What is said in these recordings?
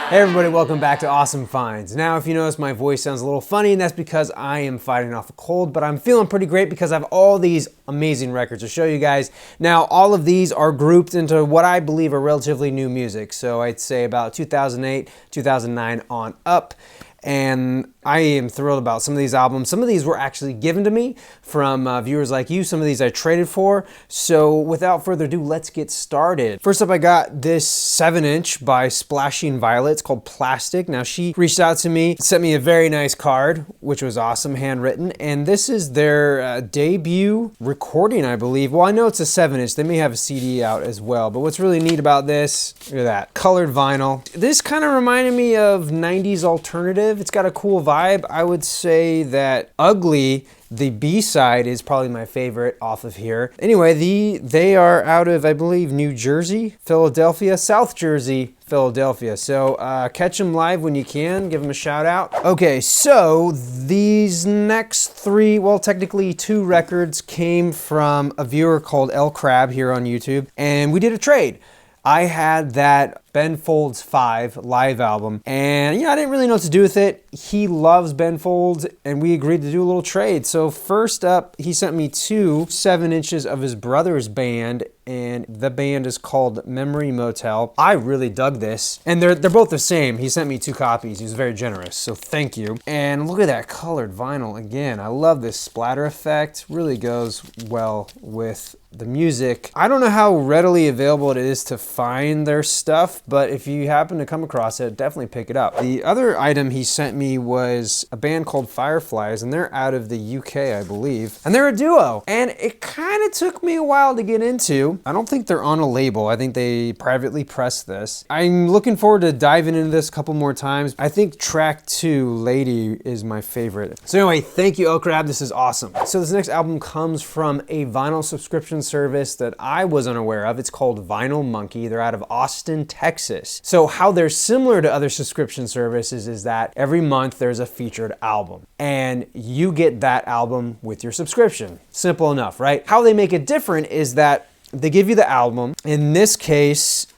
Hey everybody, welcome back to Awesome Finds. Now, if you notice, my voice sounds a little funny, and that's because I am fighting off a cold, but I'm feeling pretty great because I have all these amazing records to show you guys. Now, all of these are grouped into what I believe are relatively new music, so I'd say about 2008, 2009 on up. And I am thrilled about some of these albums. Some of these were actually given to me from viewers like you. Some of these I traded for. So without further ado, let's get started. First up, I got this 7-inch by Splashing Violet. It's called Plastic. Now, she reached out to me, sent me a very nice card, which was awesome, handwritten. And this is their debut recording, I believe. Well, I know it's a 7-inch. They may have a CD out as well. But what's really neat about this, look at that, colored vinyl. This kind of reminded me of 90s alternative. It's got a cool vibe. I would say that Ugly, the B-side, is probably my favorite off of here. Anyway, they are out of, I believe, New Jersey, Philadelphia, South Jersey, Philadelphia. So catch them live when you can. Give them a shout out. Okay, so these next three, well, technically 2 records came from a viewer called El Crab here on YouTube, and we did a trade. I had that Ben Folds 5 live album, and I didn't really know what to do with it. He loves Ben Folds, and we agreed to do a little trade. So first up, he sent me 2 7-inches of his brother's band, and the band is called Memory Motel. I really dug this, and they're both the same. He sent me 2 copies. He was very generous, so thank you. And look at that colored vinyl again. I love this splatter effect. Really goes well with the music. I don't know how readily available it is to find their stuff, but if you happen to come across it, definitely pick it up. The other item he sent me was a band called Fireflies, and they're out of the UK, I believe. And they're a duo, and it kind of took me a while to get into. I don't think they're on a label. I think they privately pressed this. I'm looking forward to diving into this a couple more times. I think track 2, Lady, is my favorite. So anyway, thank you, El Crab. This is awesome. So this next album comes from a vinyl subscription service that I was unaware of. It's called Vinylmnky. They're out of Austin, Texas. So how they're similar to other subscription services is that every month there's a featured album, and you get that album with your subscription. Simple enough, right? How they make it different is that they give you the album. In this case,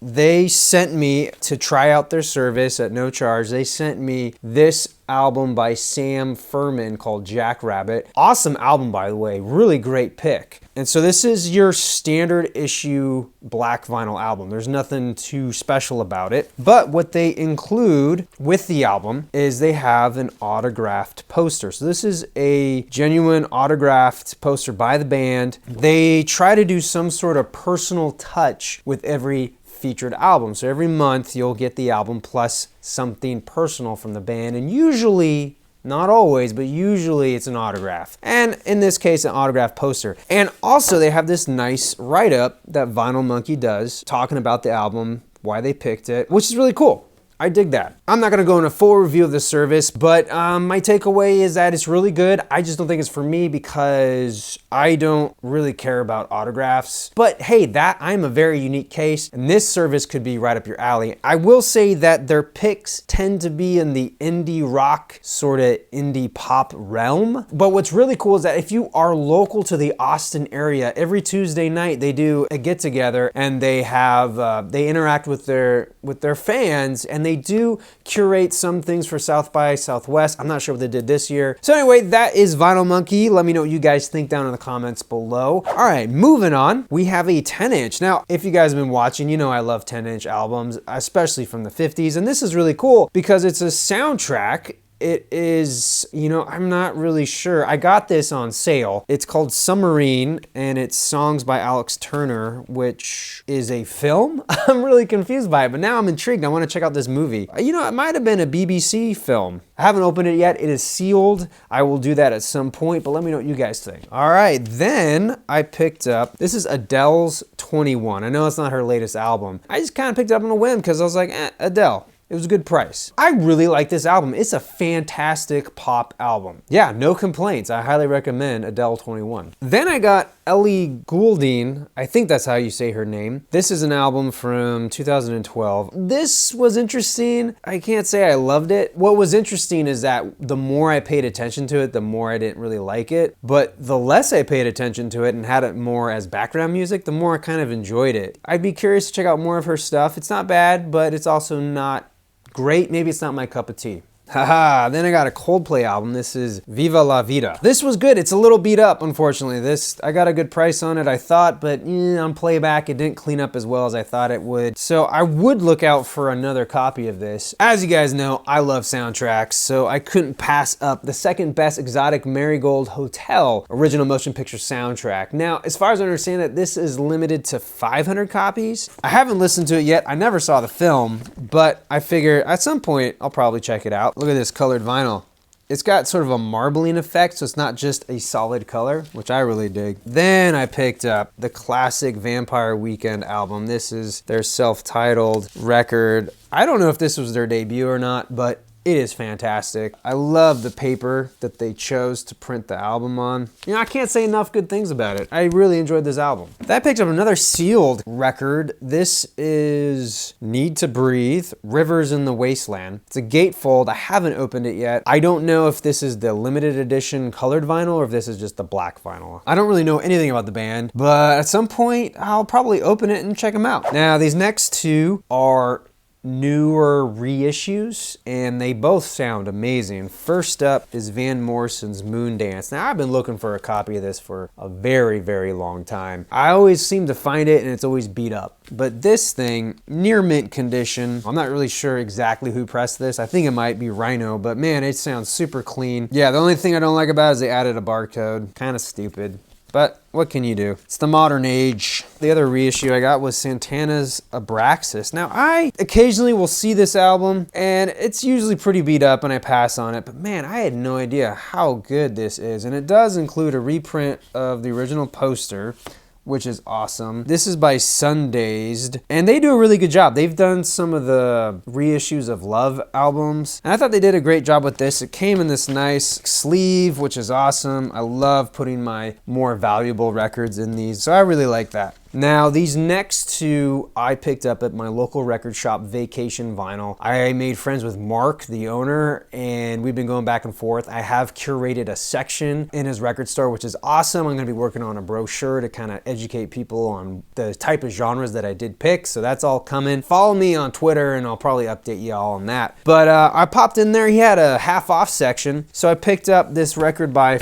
they sent me to try out their service at no charge. They sent me this album by Sam Fermin called Jackrabbit. Awesome album, by the way. Really great pick. And so this is your standard issue black vinyl album. There's nothing too special about it. But what they include with the album is they have an autographed poster. So this is a genuine autographed poster by the band. They try to do some sort of personal touch with every featured album. So every month you'll get the album plus something personal from the band, and usually, not always, but usually it's an autograph. And in this case, an autograph poster. And also they have this nice write-up that Vinylmnky does talking about the album, why they picked it, which is really cool. I dig that. I'm not gonna go into a full review of the service, but my takeaway is that it's really good. I just don't think it's for me because I don't really care about autographs. But hey, I'm a very unique case, and this service could be right up your alley. I will say that their picks tend to be in the indie rock, sort of indie pop realm. But what's really cool is that if you are local to the Austin area, every Tuesday night they do a get together, and they have they interact with their fans, and they do curate some things for South by Southwest. I'm not sure what they did this year. So anyway, that is Vinylmnky. Let me know what you guys think down in the comments below. All right, moving on. We have a 10-inch. Now, if you guys have been watching, you know I love 10-inch albums, especially from the 50s. And this is really cool because it's a soundtrack. It is, I'm not really sure. I got this on sale. It's called Submarine, and it's songs by Alex Turner, which is a film. I'm really confused by it, but now I'm intrigued. I want to check out this movie. It might have been a BBC film. I haven't opened it yet. It is sealed. I will do that at some point, but let me know what you guys think. All right, then I picked up, this is Adele's 21. I know it's not her latest album. I just kind of picked it up on a whim because I was like, Adele. It was a good price. I really like this album. It's a fantastic pop album. Yeah, no complaints. I highly recommend Adele 21. Then I got Ellie Goulding. I think that's how you say her name. This is an album from 2012. This was interesting. I can't say I loved it. What was interesting is that the more I paid attention to it, the more I didn't really like it. But the less I paid attention to it and had it more as background music, the more I kind of enjoyed it. I'd be curious to check out more of her stuff. It's not bad, but it's also not great. Maybe it's not my cup of tea. Haha, then I got a Coldplay album. This is Viva la Vida. This was good. It's a little beat up, unfortunately. I got a good price on it, I thought, but on playback, it didn't clean up as well as I thought it would. So I would look out for another copy of this. As you guys know, I love soundtracks, so I couldn't pass up the second best exotic Marigold Hotel original motion picture soundtrack. Now, as far as I understand it, this is limited to 500 copies. I haven't listened to it yet. I never saw the film, but I figure at some point, I'll probably check it out. Look at this colored vinyl. It's got sort of a marbling effect, so it's not just a solid color, which I really dig. Then I picked up the classic Vampire Weekend album. This is their self-titled record. I don't know if this was their debut or not, but it is fantastic. I love the paper that they chose to print the album on. I can't say enough good things about it. I really enjoyed this album. That picked up another sealed record. This is NeedtoBreathe, Rivers in the Wasteland. It's a gatefold. I haven't opened it yet. I don't know if this is the limited edition colored vinyl or if this is just the black vinyl. I don't really know anything about the band, but at some point I'll probably open it and check them out. Now, these next two are newer reissues, and they both sound amazing. First up is Van Morrison's Moondance. Now, I've been looking for a copy of this for a very, very long time. I always seem to find it and it's always beat up. But this thing, near mint condition. I'm not really sure exactly who pressed this. I think it might be Rhino, but man, it sounds super clean. Yeah, the only thing I don't like about it is they added a barcode. Kind of stupid. But what can you do? It's the modern age. The other reissue I got was Santana's Abraxas. Now, I occasionally will see this album, and it's usually pretty beat up, and I pass on it. But man, I had no idea how good this is. And it does include a reprint of the original poster, which is awesome. This is by Sundazed, and they do a really good job. They've done some of the reissues of Love albums, and I thought they did a great job with this. It came in this nice sleeve, which is awesome. I love putting my more valuable records in these, so I really like that. Now, these next two I picked up at my local record shop, Vacation Vinyl. I made friends with Mark, the owner, and we've been going back and forth. I have curated a section in his record store, which is awesome. I'm gonna be working on a brochure to kind of educate people on the type of genres that I did pick, so that's all coming. Follow me on Twitter and I'll probably update you all on that. But I popped in there, he had a half off section, so I picked up this record by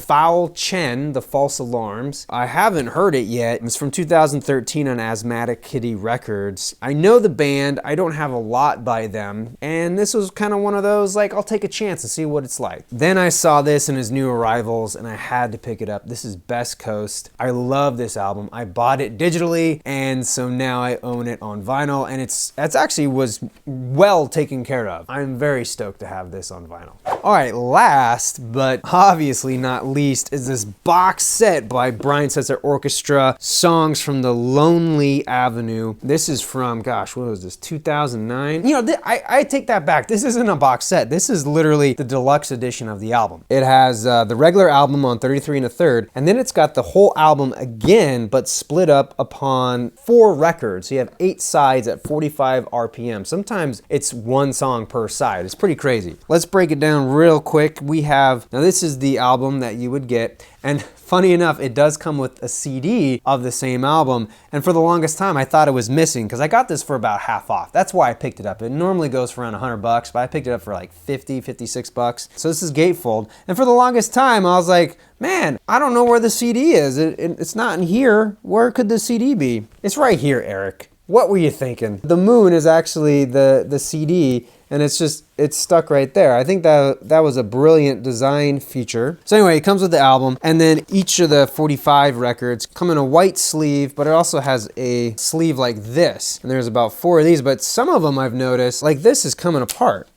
Chen, The False Alarms. I haven't heard it yet. It's from 2013 on Asthmatic Kitty Records. I know the band, I don't have a lot by them, and this was kind of one of those, like, I'll take a chance and see what it's like. Then I saw this in his new arrivals, and I had to pick it up. This is Best Coast. I love this album. I bought it digitally, and so now I own it on vinyl, and it's actually was well taken care of. I'm very stoked to have this on vinyl. All right, last, but obviously not least, is this box set by Brian Setzer Orchestra, songs from the Lonely Avenue. This is from, gosh, what was this, 2009? You know, I take that back. This isn't a box set. This is literally the deluxe edition of the album. It has the regular album on 33 1/3, and then it's got the whole album again, but split up upon 4 records. So you have 8 sides at 45 RPM. Sometimes it's one song per side. It's pretty crazy. Let's break it down real quick. We have, now this is the album that you would get, and funny enough, it does come with a CD of the same album, and for the longest time I thought it was missing because I got this for about half off. That's why I picked it up. It normally goes for around $100, but I picked it up for like 50, 56 bucks. So this is gatefold, and for the longest time I was like, man, I don't know where the CD is. It's not in here. Where could the CD be? It's right here, Eric. What were you thinking? The moon is actually the CD, and it's stuck right there. I think that was a brilliant design feature. So anyway, it comes with the album, and then each of the 45 records come in a white sleeve, but it also has a sleeve like this. And there's about 4 of these, but some of them I've noticed, like this is coming apart.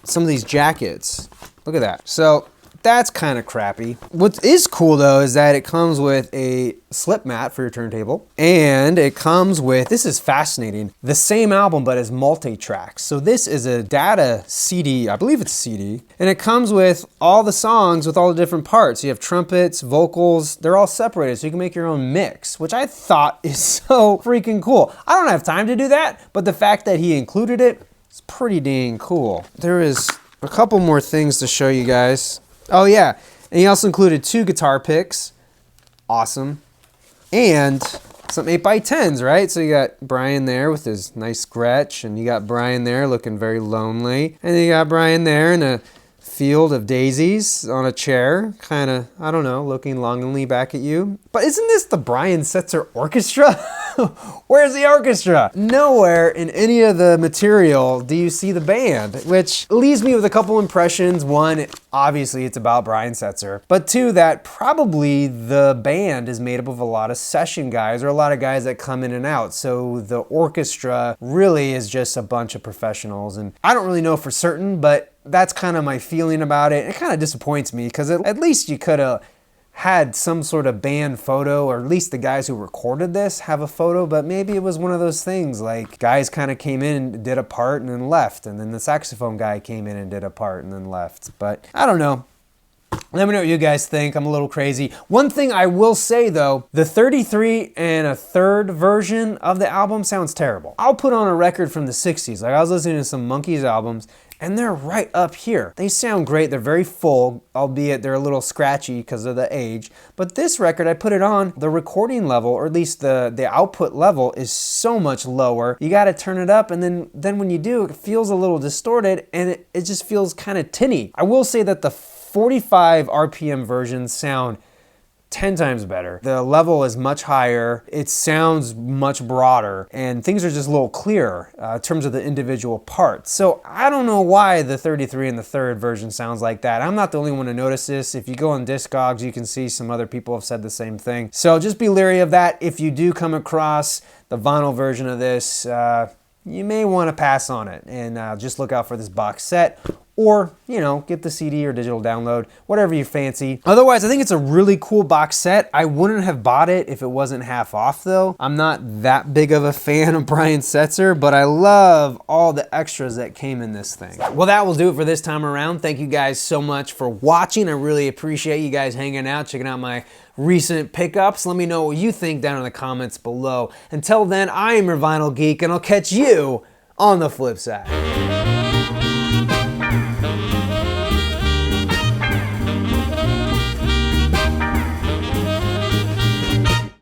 Some of these jackets, look at that. So that's kind of crappy. What is cool though is that it comes with a slip mat for your turntable, and it comes with, this is fascinating, the same album but as multi-tracks. So this is a data CD, I believe it's a CD, and it comes with all the songs with all the different parts. You have trumpets, vocals, they're all separated so you can make your own mix, which I thought is so freaking cool. I don't have time to do that, but the fact that he included it is pretty dang cool. There is a couple more things to show you guys. Oh yeah, and he also included 2 guitar picks. Awesome. And some 8x10s, right? So you got Brian there with his nice Gretsch, and you got Brian there looking very lonely. And you got Brian there in a field of daisies on a chair, kind of, I don't know, looking longingly back at you. But isn't this the Brian Setzer Orchestra? Where's the orchestra? Nowhere in any of the material do you see the band, which leaves me with a couple impressions. One, obviously it's about Brian Setzer, but two, that probably the band is made up of a lot of session guys or a lot of guys that come in and out. So the orchestra really is just a bunch of professionals, and I don't really know for certain, but that's kind of my feeling about it. It kind of disappoints me because at least you could have had some sort of band photo, or at least the guys who recorded this have a photo, but maybe it was one of those things like guys kind of came in and did a part and then left, and then the saxophone guy came in and did a part and then left. But I don't know. Let me know what you guys think. I'm a little crazy. One thing I will say though, the 33 1/3 version of the album sounds terrible. I'll put on a record from the 60s. Like I was listening to some Monkees albums, and they're right up here. They sound great. They're very full, albeit they're a little scratchy because of the age. But this record, I put it on, the recording level, or at least the output level, is so much lower. You got to turn it up, and then when you do, it feels a little distorted, and it just feels kind of tinny. I will say that the 45 RPM versions sound 10 times better. The level is much higher, it sounds much broader, and things are just a little clearer in terms of the individual parts. So I don't know why the 33 1/3 version sounds like that. I'm not the only one to notice this. If you go on Discogs, you can see some other people have said the same thing. So just be leery of that. If you do come across the vinyl version of this, you may want to pass on it, and just look out for this box set. Or, you know, get the CD or digital download, whatever you fancy. Otherwise, I think it's a really cool box set. I wouldn't have bought it if it wasn't half off though. I'm not that big of a fan of Brian Setzer, but I love all the extras that came in this thing. Well, that will do it for this time around. Thank you guys so much for watching. I really appreciate you guys hanging out, checking out my recent pickups. Let me know what you think down in the comments below. Until then, I am your Vinyl Geek, and I'll catch you on the flip side.